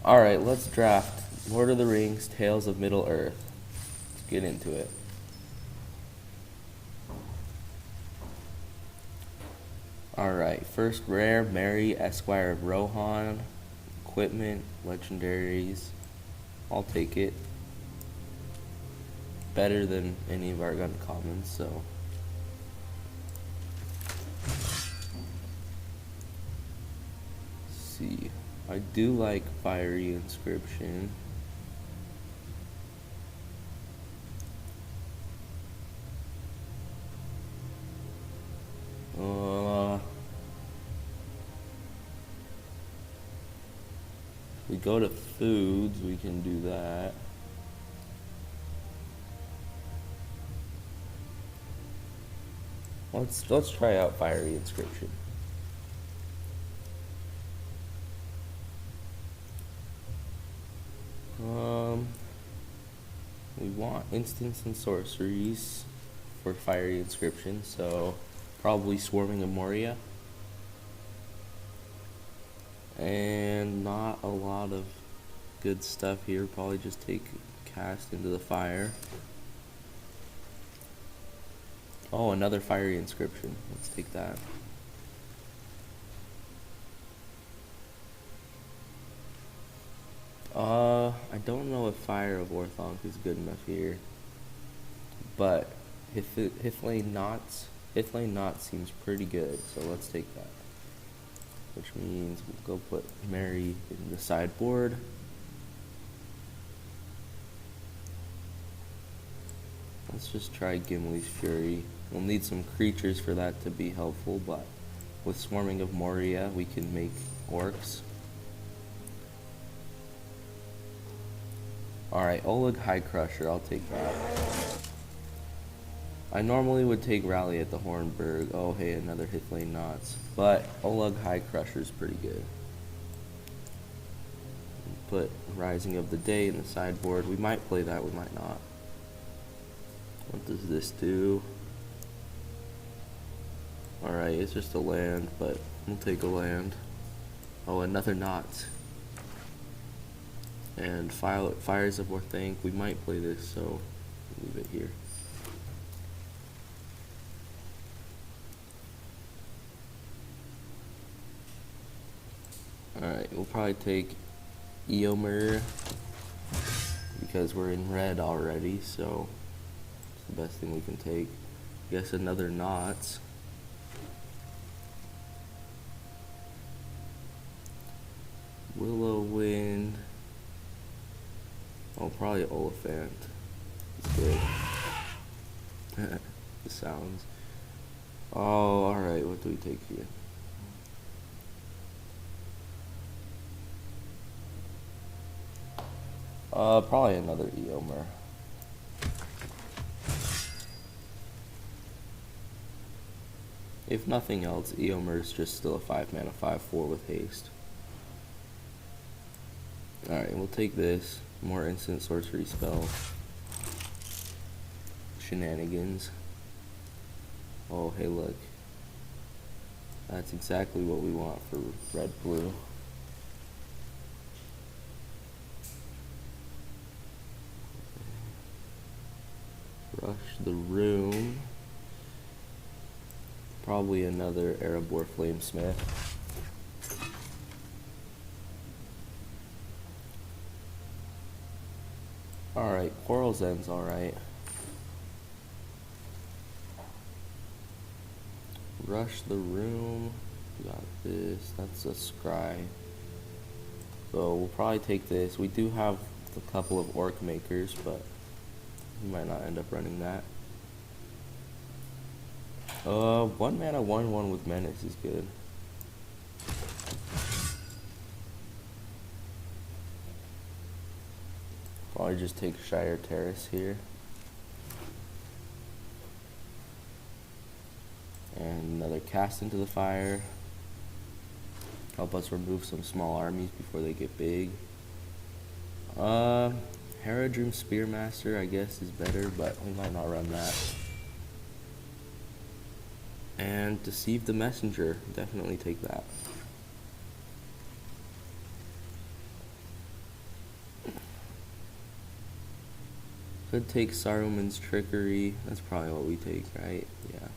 Alright, let's draft Lord of the Rings, Tales of Middle Earth. Let's get into it. Alright, first rare, Merry, Esquire of Rohan. Equipment, legendaries. I'll take it. Better than any of our gun commons, so. Let's see. I do like Fiery Inscription. We go to foods, we can do that. Let's try out Fiery Inscription. We want instants and sorceries for Fiery Inscription, so probably Swarming of Moria. And not a lot of good stuff here. Probably just take Cast into the Fire. Oh, another Fiery Inscription. Let's take that. I don't know if Fire of Orthanc is good enough here, but Hithlane Knot seems pretty good, so let's take that. Which means we'll go put Merry in the sideboard. Let's just try Gimli's Fury. We'll need some creatures for that to be helpful, but with Swarming of Moria, we can make orcs. Alright, Oleg High Crusher, I'll take that. I normally would take Rally at the Hornburg. Oh, hey, another Hithlane Knots. But Oleg High Crusher is pretty good. Put Rising of the Day in the sideboard. We might play that, we might not. What does this do? Alright, it's just a land, but we'll take a land. Oh, another Knots. And Fires of Orthanc. We might play this, so leave it here. Alright, we'll probably take Eomer because we're in red already, so it's the best thing we can take. Guess another Knots. Willow Wind. Oh, probably Oliphant. It's good. The sounds. Oh, alright, what do we take here? Probably another Eomer. If nothing else, Eomer is just still a 5-mana 5/4 with haste. Alright, we'll take this. More instant sorcery spell. Shenanigans. Oh, hey, look. That's exactly what we want for red-blue. Rush the Room. Probably another Erebor Flamesmith. Alright, Quarrel's End's alright. Rush the Room. We got this. That's a Scry. So we'll probably take this. We do have a couple of Orc Makers, but we might not end up running that. 1 mana 1/1 with Menace is good. Probably just take Shire Terrace here. And another Cast into the Fire. Help us remove some small armies before they get big. Haradrim Spearmaster, I guess, is better, but we might not run that. And Deceive the Messenger, definitely take that. Could take Saruman's Trickery. That's probably what we take, right? Yeah.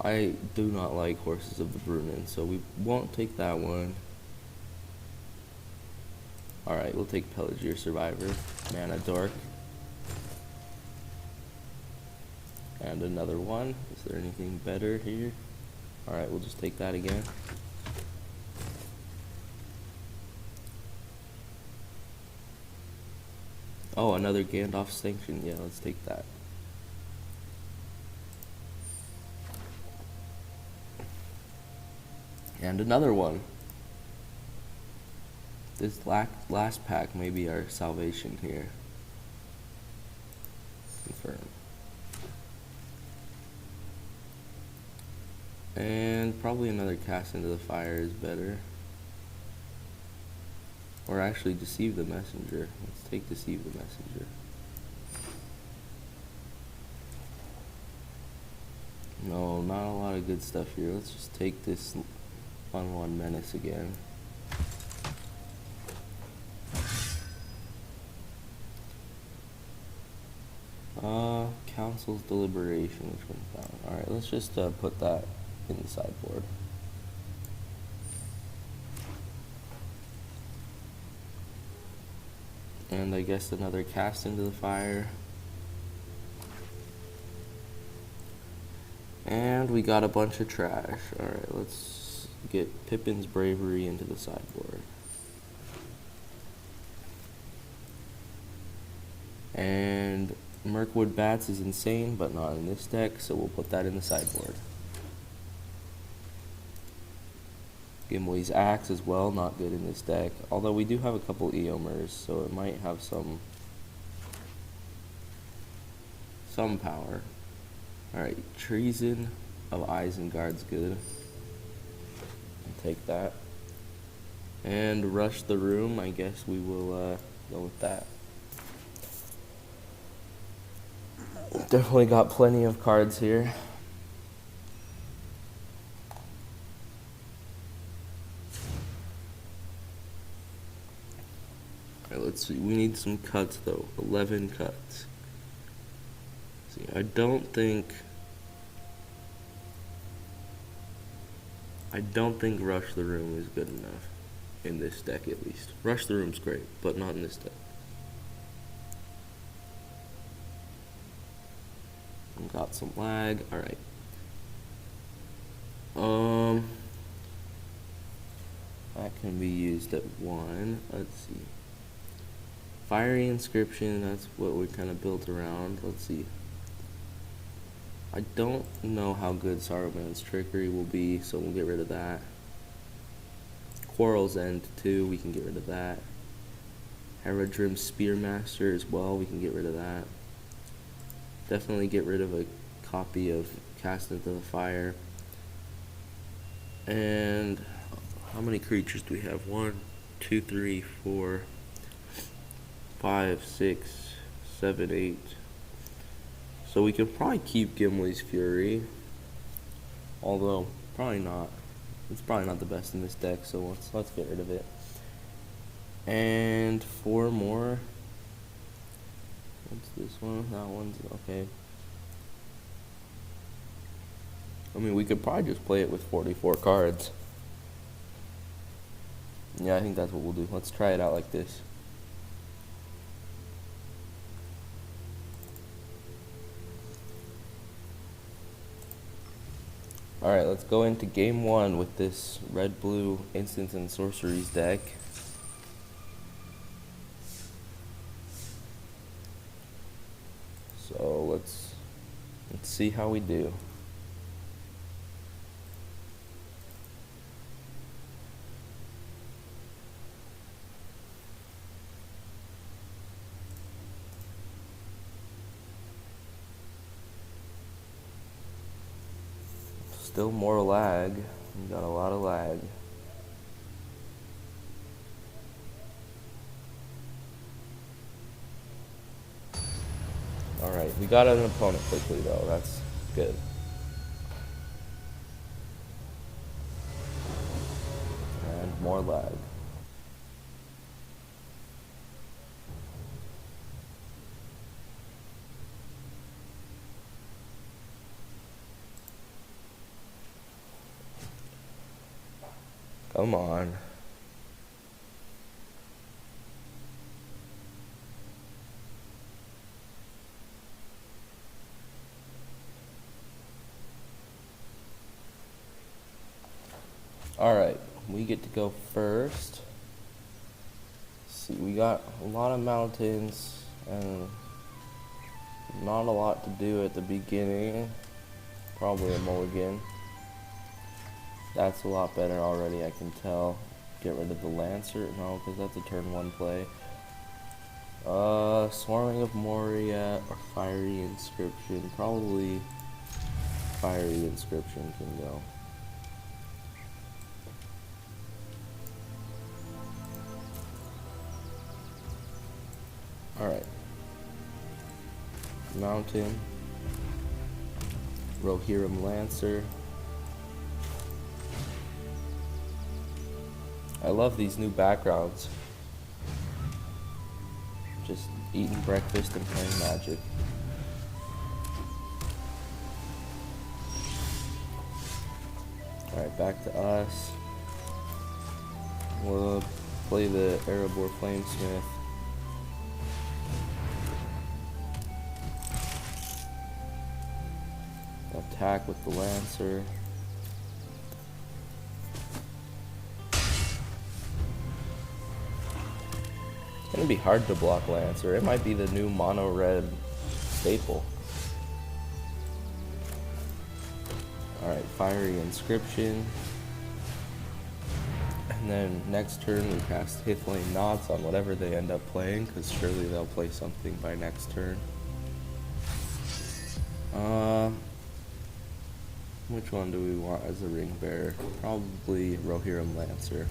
I do not like Horses of the Brunnen, so we won't take that one. Alright, we'll take Pelagier Survivor, Mana Dork. And another one. Is there anything better here? Alright, we'll just take that again. Oh, another Gandalf Sanction. Yeah, let's take that. And another one. This last pack may be our salvation here. Confirm. And probably another Cast into the Fire is better. Or actually Deceive the Messenger. Let's take Deceive the Messenger. No, not a lot of good stuff here. Let's just take this 1/1 Menace again. Council's Deliberation, which one's that one? Alright, let's just put that in the sideboard. And I guess another Cast into the Fire. And we got a bunch of trash. Alright, let's get Pippin's Bravery into the sideboard. And Mirkwood Bats is insane, but not in this deck, so we'll put that in the sideboard. Gimli's Axe as well, not good in this deck. Although we do have a couple Eomers, so it might have some power. Alright, Treason of Isengard's good. I'll take that. And Rush the Room, I guess we will go with that. Definitely got plenty of cards here. Alright, let's see. We need some cuts though. 11 cuts. See, I don't think Rush the Room is good enough in this deck at least. Rush the Room's great, but not in this deck. Got some lag. Alright. That can be used at 1. Let's see. Fiery Inscription, that's what we kind of built around. Let's see. I don't know how good Saruman's Trickery will be, so we'll get rid of that. Quarrel's End 2, we can get rid of that. Haradrim Spearmaster as well, we can get rid of that. Definitely get rid of a copy of Cast into the Fire. And how many creatures do we have? 1, 2, 3, 4, 5, 6, 7, 8. So we can probably keep Gimli's Fury. Although, probably not. It's probably not the best in this deck, so let's get rid of it. And 4 more. What's this one? That one's okay. I mean, we could probably just play it with 44 cards. Yeah, I think that's what we'll do. Let's try it out like this. Alright, let's go into game 1 with this red-blue instants and sorceries deck. So let's see how we do. Still more lag. We got a lot of lag. Alright, we got an opponent quickly though. That's good. lag. Come on. Alright, we get to go first. See, we got a lot of mountains and not a lot to do at the beginning. Probably a mulligan. That's a lot better already, I can tell. Get rid of the Lancer? No, because that's a turn 1 play. Swarming of Moria or Fiery Inscription. Probably Fiery Inscription can go. Alright. Mountain. Rohirrim Lancer. I love these new backgrounds. Just eating breakfast and playing Magic. Alright, back to us. We'll play the Erebor Flamesmith. Attack with the Lancer. It's gonna be hard to block Lancer. It might be the new mono red staple. Alright, Fiery Inscription. And then next turn we cast Hithlane Knots on whatever they end up playing, because surely they'll play something by next turn. Which one do we want as a ring bearer? Probably Rohirrim Lancer.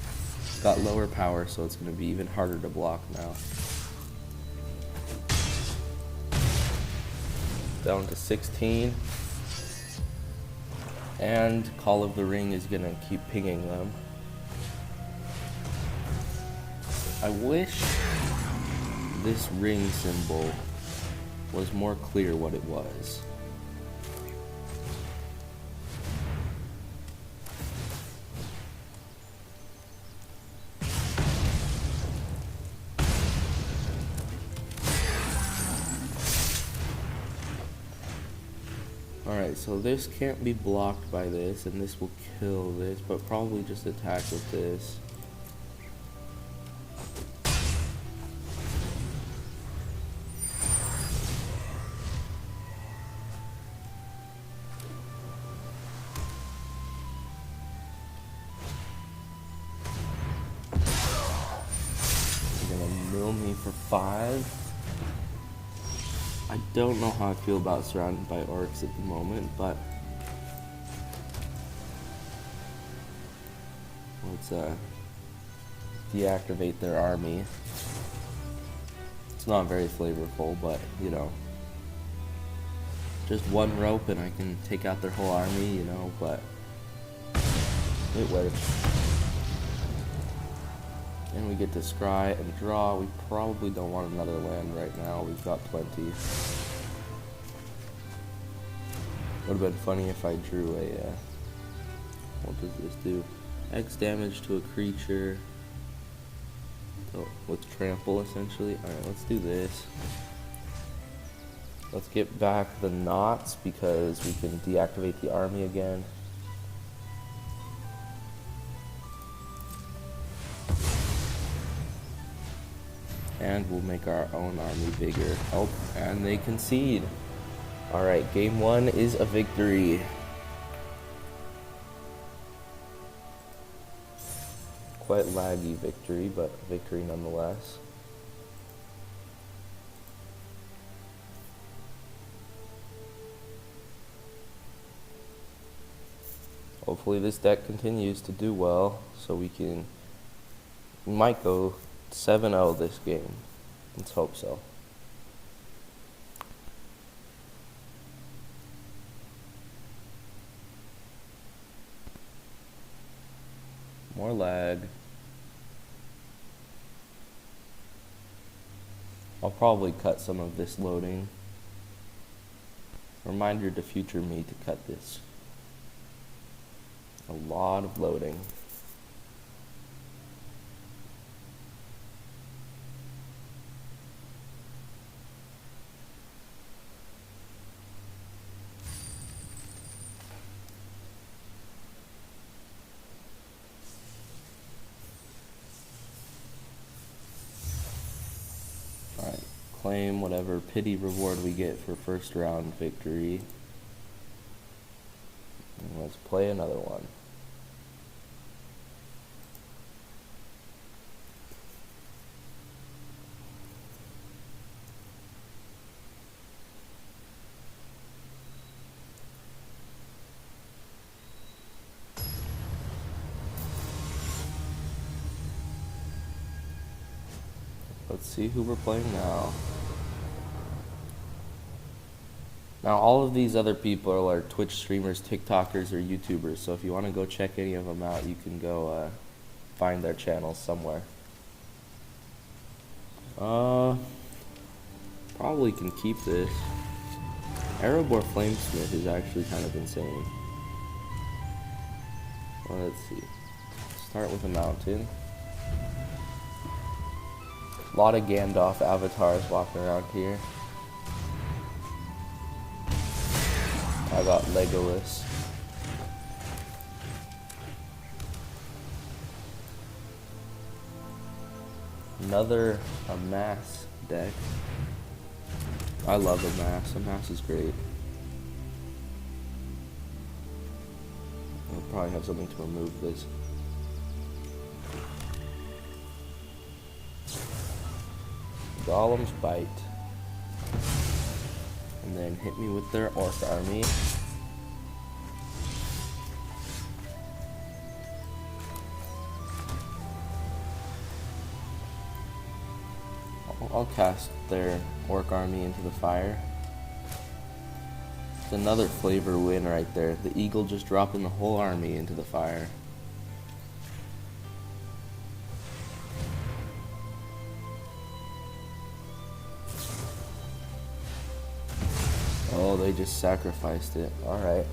Got lower power, so it's going to be even harder to block now. Down to 16. And Call of the Ring is going to keep pinging them. I wish this ring symbol was more clear what it was. Alright, so this can't be blocked by this, and this will kill this, but probably just attack with this. You're gonna mill me for 5. I don't know how I feel about surrounded by orcs at the moment, but let's deactivate their army. It's not very flavorful, but you know, just one rope and I can take out their whole army, you know, but it works. And we get to scry and draw. We probably don't want another land right now. We've got plenty. Would have been funny if I drew a, what does this do? X damage to a creature. So, with trample, essentially. Alright, let's do this. Let's get back the knots because we can deactivate the army again. And we'll make our own army bigger. Oh, and they concede. Alright, game 1 is a victory. Quite laggy victory, but victory nonetheless. Hopefully this deck continues to do well, so we might go 7-0 this game. Let's hope so. More lag. I'll probably cut some of this loading. Reminder to future me to cut this. A lot of loading. Alright, claim whatever pity reward we get for first round victory. And let's play another one. Let's see who we're playing now. Now, all of these other people are Twitch streamers, TikTokers, or YouTubers, so if you want to go check any of them out, you can go find their channels somewhere. Probably can keep this. Erebor Flamesmith is actually kind of insane. Well, let's see. Start with a mountain. A lot of Gandalf avatars walking around here. I got Legolas. Another Amass deck. I love Amass. Amass is great. I'll probably have something to remove this. Golem's Bite. And then hit me with their Orc army. I'll cast their Orc army into the fire. It's another flavor win right there. The Eagle just dropping the whole army into the fire. Oh, they just sacrificed it. Alright.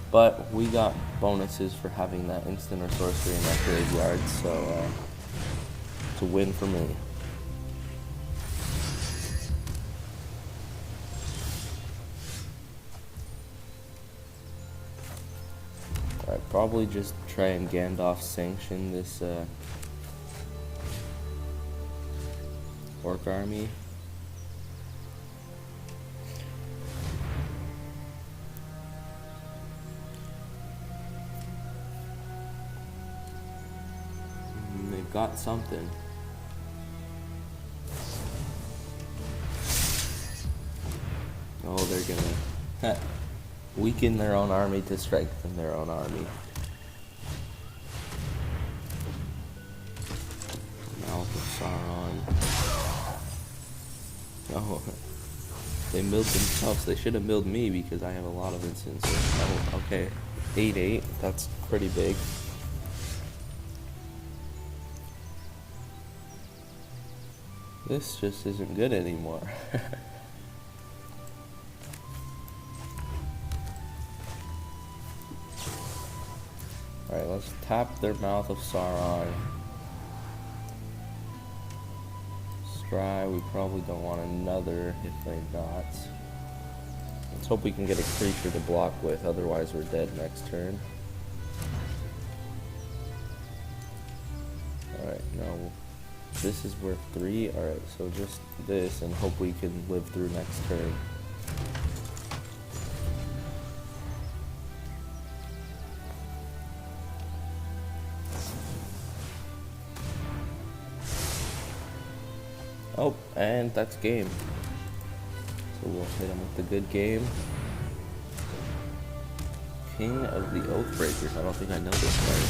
But we got bonuses for having that instant or sorcery in that graveyard, so it's a win for me. Alright, probably just try and Gandalf sanction this Orc army. They've got something. Oh, they're gonna weaken their own army to strengthen their own army. Mouth of Sauron. Oh, they milled themselves. They should have milled me because I have a lot of instances. Oh, okay. 8/8. That's pretty big. This just isn't good anymore. Alright, let's tap their Mouth of Sauron. Scry, we probably don't want another Hithlane Knots. Let's hope we can get a creature to block with, otherwise we're dead next turn. Alright, no. This is worth 3. Alright, so just this and hope we can live through next turn. Oh, and that's game. So we'll hit him with the good game. King of the Oathbreakers. I don't think I know this card.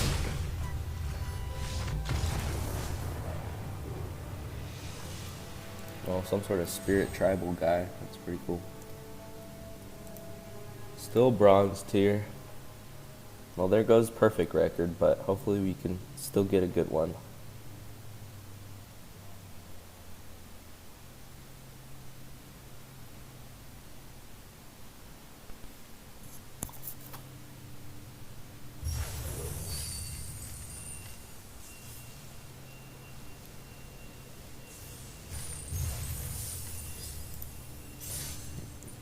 Well, some sort of spirit tribal guy. That's pretty cool. Still bronze tier. Well, there goes perfect record, but hopefully we can still get a good one.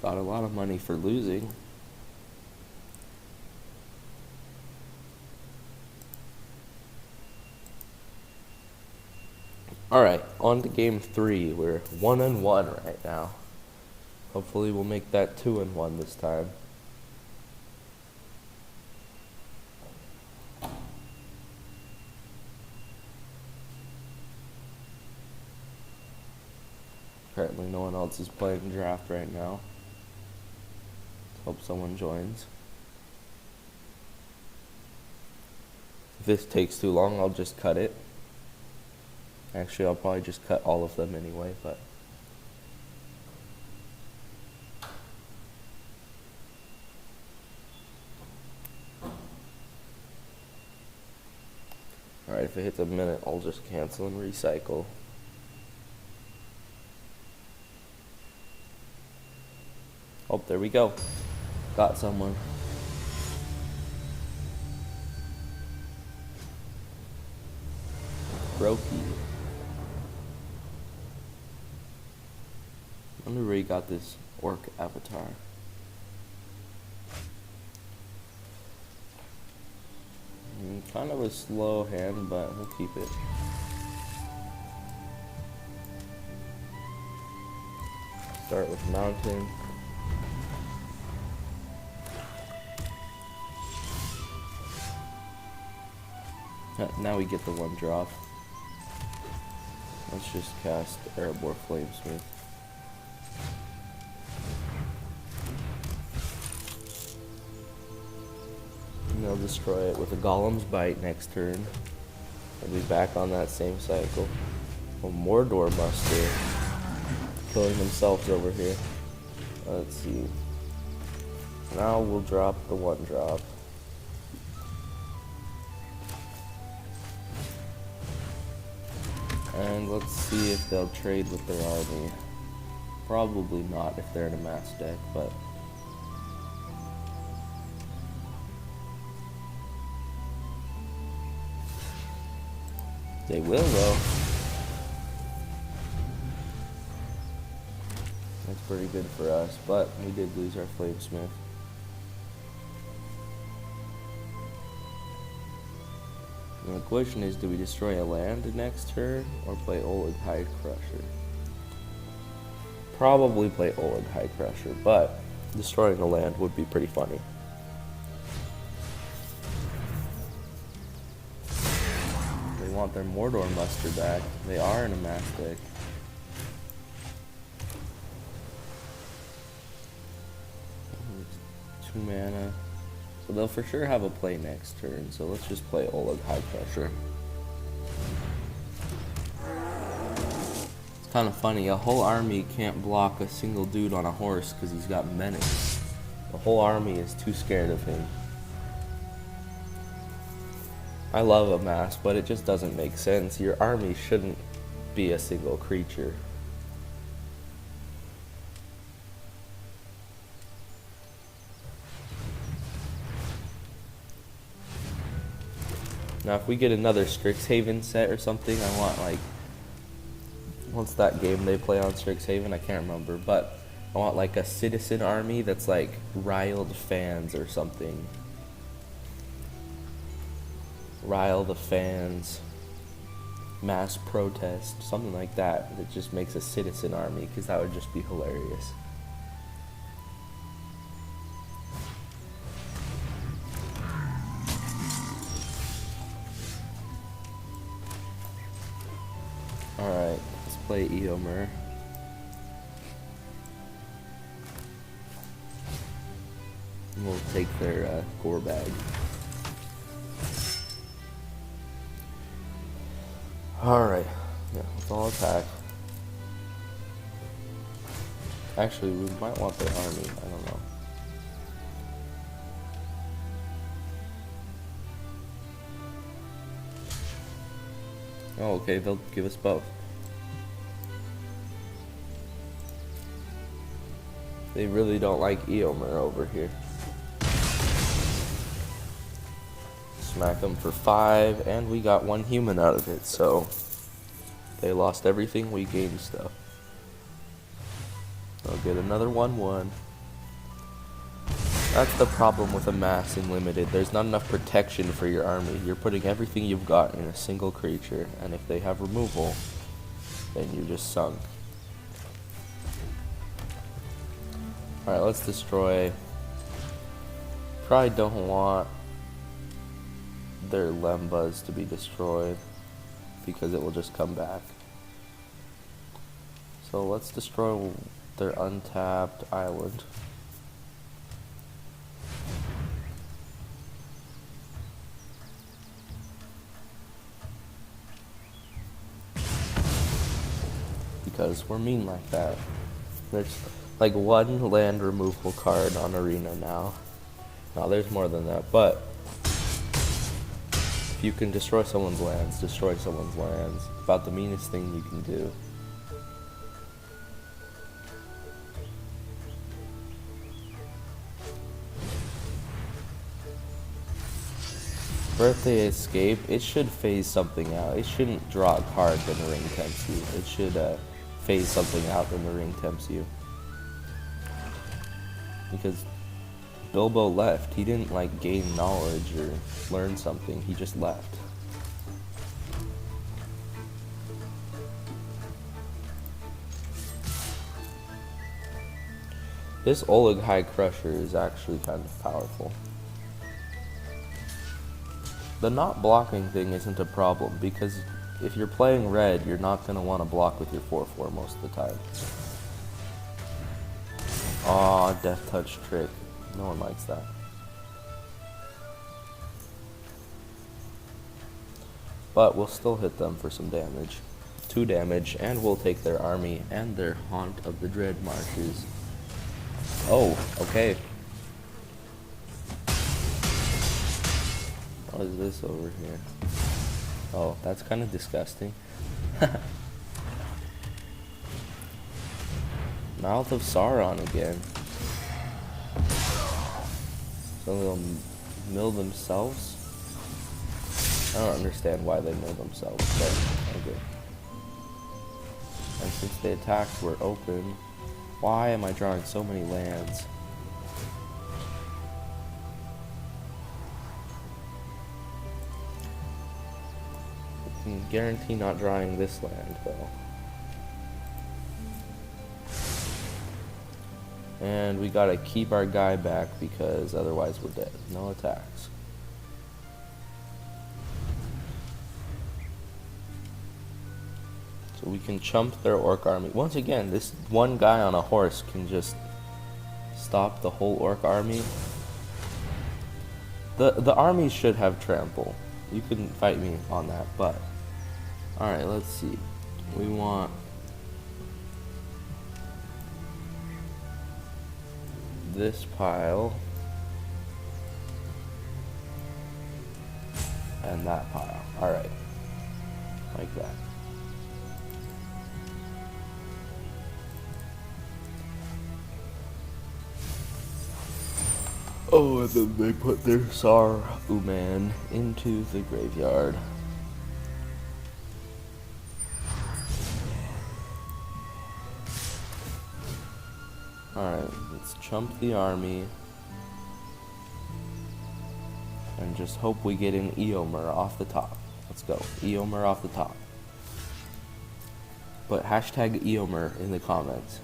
Got a lot of money for losing. Alright, on to game 3. We're 1-1 right now. Hopefully we'll make that 2-1 this time. Apparently no one else is playing draft right now. Hope someone joins. If this takes too long, I'll just cut it. Actually, I'll probably just cut all of them anyway, but... Alright, if it hits a minute, I'll just cancel and recycle. Oh, there we go. Got someone. Brokey. I wonder where he got this orc avatar. Kind of a slow hand, but we'll keep it. Start with mountain. Now we get the 1 drop. Let's just cast Erebor Flamesmith. And they'll destroy it with a Golem's Bite next turn. We'll be back on that same cycle. Oh, Mordor Muster. Killing themselves over here. Let's see. Now we'll drop the 1 drop. And let's see if they'll trade with their army. Probably not if they're in a mass deck, but... they will, though. That's pretty good for us, but we did lose our Flamesmith. And the question is, do we destroy a land next turn, or play Oleg Hide Crusher? Probably play Oleg Hide Crusher, but destroying a land would be pretty funny. They want their Mordor Muster back. They are in a mass deck. Two mana. So they'll for sure have a play next turn, so let's just play Oleg High Pressure. It's kind of funny, a whole army can't block a single dude on a horse because he's got menace. The whole army is too scared of him. I love a mass, but it just doesn't make sense. Your army shouldn't be a single creature. Now if we get another Strixhaven set or something, I want like, what's that game they play on Strixhaven? I can't remember, but I want like a citizen army that's like Riled Fans or something. Rile the Fans, Mass Protest, something like that, that just makes a citizen army, because that would just be hilarious. Alright, let's play Eomer. And we'll take their gore bag. Alright, yeah, let's all attack. Actually, we might want their army, I don't know. Oh, okay, they'll give us both. They really don't like Eomer over here. Smack them for 5, and we got 1 human out of it, so they lost everything, we gained stuff. I'll get another 1-1. That's the problem with a mass in limited. There's not enough protection for your army. You're putting everything you've got in a single creature, and if they have removal, then you're just sunk. Alright, let's destroy. Probably don't want their Lembas to be destroyed because it will just come back. So let's destroy their untapped island. Because we're mean like that. There's like one land removal card on Arena now. No, there's more than that, but if you can destroy someone's lands, destroy someone's lands. About the meanest thing you can do. Birthday Escape, it should phase something out. It shouldn't draw a card when the ring tempts you. It should phase something out when the ring tempts you. Because Bilbo left. He didn't like gain knowledge or learn something. He just left. This Oleg High Crusher is actually kind of powerful. The not blocking thing isn't a problem because if you're playing red, you're not going to want to block with your 4/4 most of the time. Aw, Death Touch trick. No one likes that. But we'll still hit them for some damage. 2 damage, and we'll take their army and their Haunt of the Dread Marshes. Oh, okay. What is this over here? Oh, that's kind of disgusting. Mouth of Sauron again. So they'll mill themselves? I don't understand why they mill themselves, but okay. And since the attacks were open, why am I drawing so many lands? I can guarantee not drawing this land, though. And we gotta keep our guy back because otherwise we're dead. No attacks. So we can chump their orc army. Once again, this one guy on a horse can just stop the whole orc army. The army should have trample. You couldn't fight me on that, but alright, let's see. We want this pile and that pile. Alright. Like that. Oh, and then they put their Saruman into the graveyard. Alright, let's chump the army. And just hope we get an Eomer off the top. Let's go. Eomer off the top. But hashtag Eomer in the comments.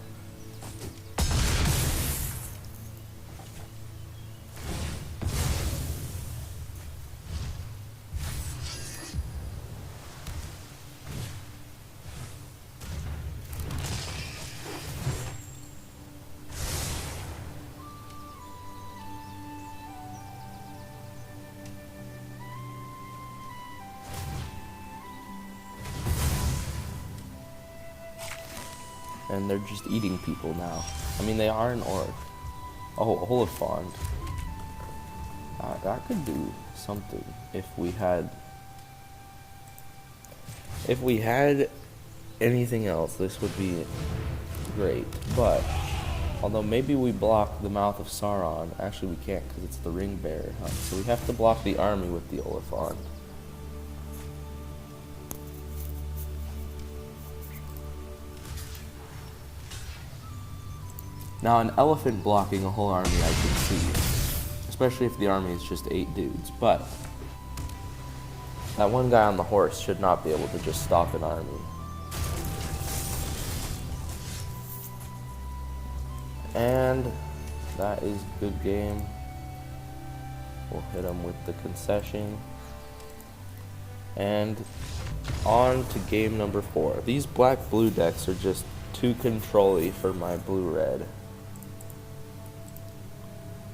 And they're just eating people now. I mean, they are an orc. Oh, a Holophant. That could do something if we had anything else. This would be great. But although maybe we block the Mouth of Sauron, actually we can't because it's the Ring Bearer. Huh? So we have to block the army with the Oliphant. Now, an elephant blocking a whole army I can see. especially if the army is just 8 dudes. But that one guy on the horse should not be able to just stop an army. And that is good game. We'll hit him with the concession. And on to game number 4. These black-blue decks are just too control-y for my blue-red.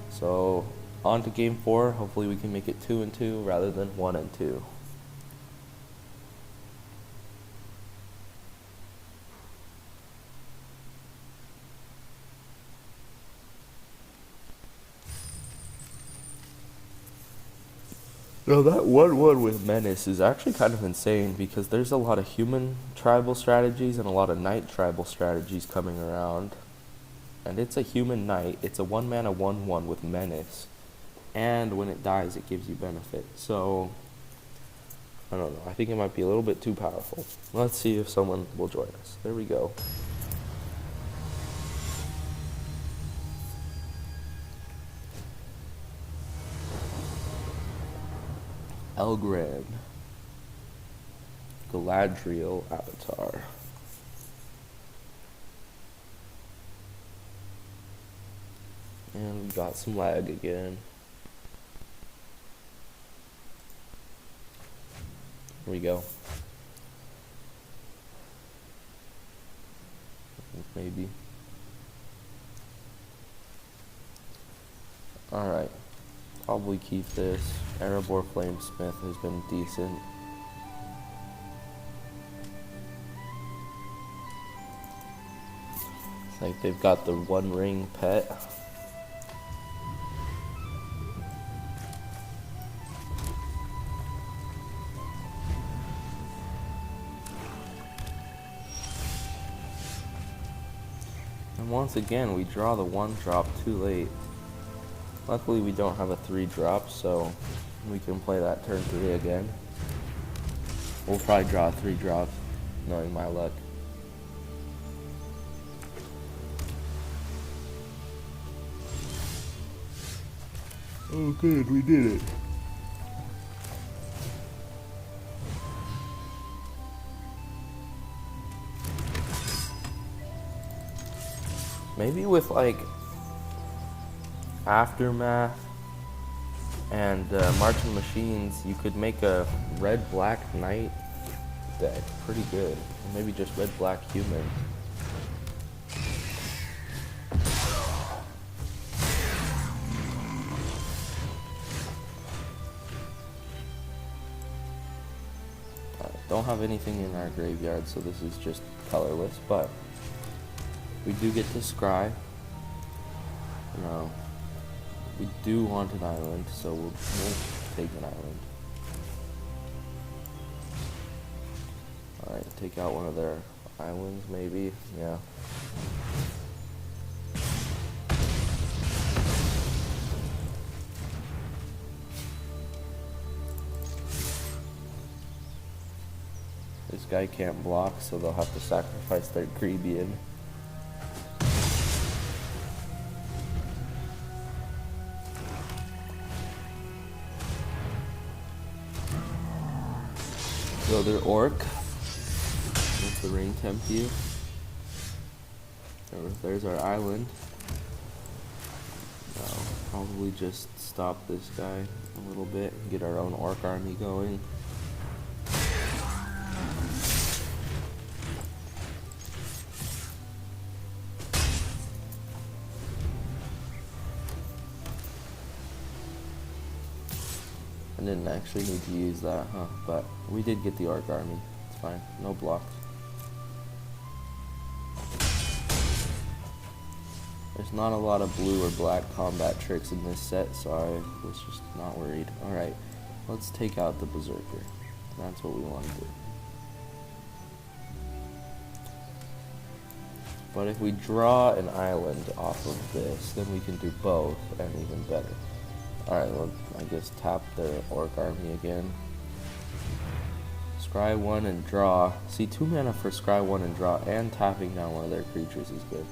So on to game 4. Hopefully we can make it 2-2 rather than 1-2. No, that 1-1 with Menace is actually kind of insane because there's a lot of human tribal strategies and a lot of knight tribal strategies coming around. And it's a human knight. It's a 1-mana 1-1 with Menace. And when it dies, it gives you benefit. So, I don't know. I think it might be a little bit too powerful. Let's see if someone will join us. There we go. Elgren, Galadriel Avatar. And we got some lag again. Here we go. Maybe. Alright. Probably keep this. Erebor Flamesmith has been decent. It's like they've got the One Ring pet. And once again, we draw the 1-drop too late. Luckily we don't have a 3-drop, so we can play that turn 3 again. We'll probably draw a 3-drop, knowing my luck. Oh good, we did it. Maybe with like Aftermath and Marching Machines, you could make a red-black knight deck pretty good. Or maybe just red-black human. Don't have anything in our graveyard, so this is just colorless, but we do get to scry. No. We do want an island, so we'll take an island. Alright, take out one of their islands, maybe. Yeah. This guy can't block, so they'll have to sacrifice their Greebian. So their orc. That's the Rain Tempest. There's our island. I'll probably just stop this guy a little bit and get our own orc army going. I didn't actually need to use that, huh? But we did get the orc army. It's fine. No blocks. There's not a lot of blue or black combat tricks in this set, so I was just not worried. Alright, let's take out the Berserker. That's what we want to do. But if we draw an island off of this, then we can do both, and even better. Alright, well, I guess tap their orc army again. Scry 1 and draw. See, 2 mana for Scry 1 and draw, and tapping down one of their creatures is good.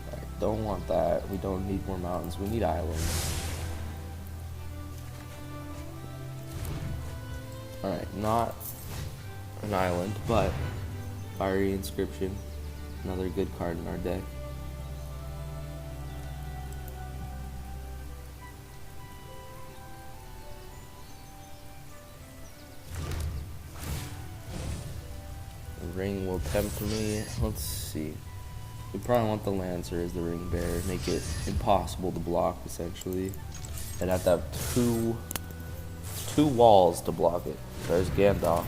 Alright, don't want that. We don't need more mountains. We need islands. Alright, not an island, but Fiery Inscription. Another good card in our deck. The ring will tempt me. Let's see. We probably want the Lancer as the ring bearer. Make it impossible to block, essentially. I'd have to have two walls to block it. There's Gandalf.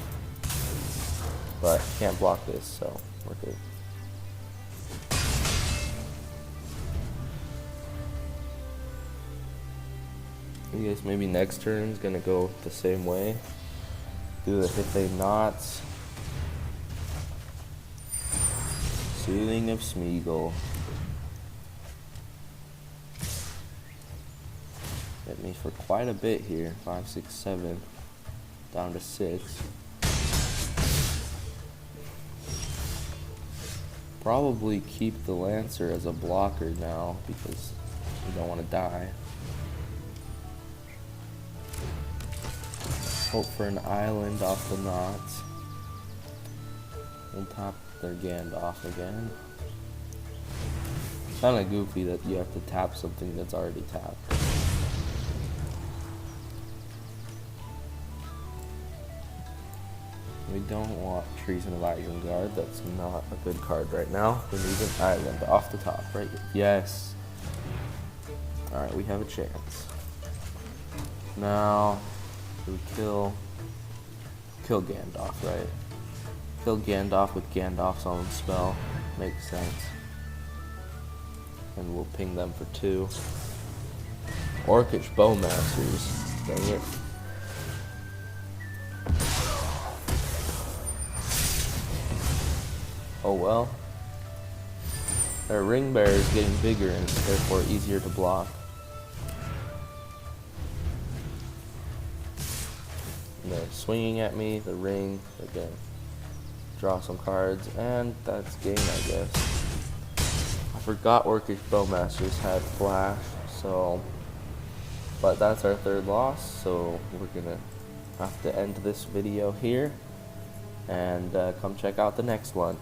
But can't block this, so we're good. I guess maybe next turn's gonna go the same way. Do the Hithle Knots. Soothing of Smeagol. Hit me for quite a bit here. 5, 6, 7. Down to 6. Probably keep the Lancer as a blocker now because you don't want to die. Hope for an island off the knots. We'll tap their Gandalf again. Kinda goofy that you have to tap something that's already tapped. We don't want Treason of Isengard. That's not a good card right now. We need an island off the top, right? Yes. Alright, we have a chance. Now, we kill Gandalf, right? Kill Gandalf with Gandalf's own spell. Makes sense. And we'll ping them for 2. Orcish Bowmasters. Dang it. Oh well. Their ring bearer is getting bigger and therefore easier to block. And they're swinging at me, the ring, again. Draw some cards, and that's game, I guess. I forgot Orcish Bowmasters had Flash, so... But that's our 3rd loss, so we're gonna have to end this video here. And come check out the next one.